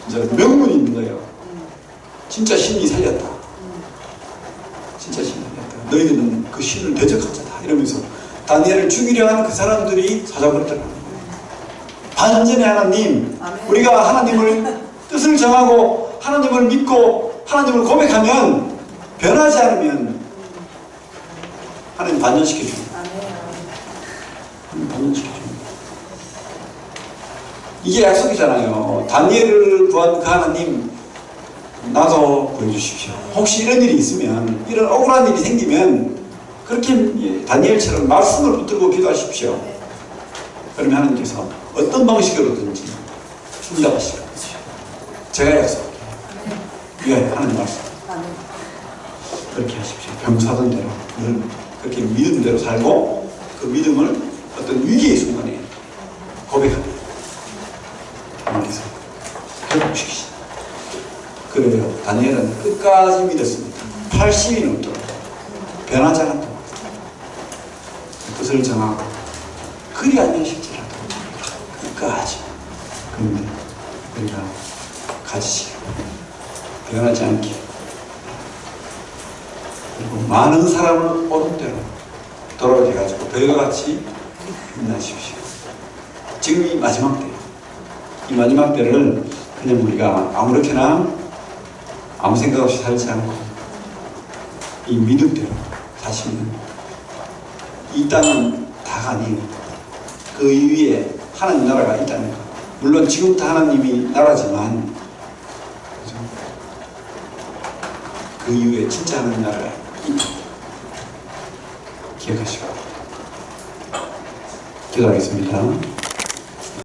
이제 명분이 있는 거예요. 진짜 신이 살렸다. 진짜 신이 살렸다. 너희들은 그 신을 대적하자다. 이러면서 다니엘을 죽이려 하는 그 사람들이 사자굴에 들어가는 거예요. 반전의 하나님, 우리가 하나님을 뜻을 정하고 하나님을 믿고 하나님을 고백하면 변하지 않으면 하나님 반전시켜줍니다. 하나님 반전시켜줍니다. 이게 약속이잖아요. 다니엘을 구한 그 하나님 나도 구해주십시오. 혹시 이런 일이 있으면, 이런 억울한 일이 생기면 그렇게 다니엘처럼 말씀을 붙들고 기도하십시오. 그러면 하나님께서 어떤 방식으로든지 응답하실 것이요. 제가 약속할게요. 예, 하나님 말씀. 그렇게 하십시오. 병사던 대로 늘 그렇게 믿음대로 살고 그 믿음을 어떤 위기의 순간에 고백합니다. 하나님께서 회복시키시다. 그래요. 다니엘은 끝까지 믿었습니다. 80이 넘도록 변하지 않았다고. 뜻을 정하고 그리 아니하실지라도 끝까지. 그런데 우리가 가지시고 변하지 않게 그리고 많은 사람을 오른대로 돌아오셔가지고 별과 같이 빛나십시오. 지금 이 마지막 때, 이 마지막 때를 그냥 우리가 아무렇게나 아무 생각 없이 살지 않고 이 믿음대로 사시면 이 땅은 다가 아니에요. 그 위에 하나님 나라가 있다는 거. 물론 지금부터 하나님이 나라지만 그죠? 그 이후에 진짜 하나님 나라가 있다. 기억하시고 기도하겠습니다.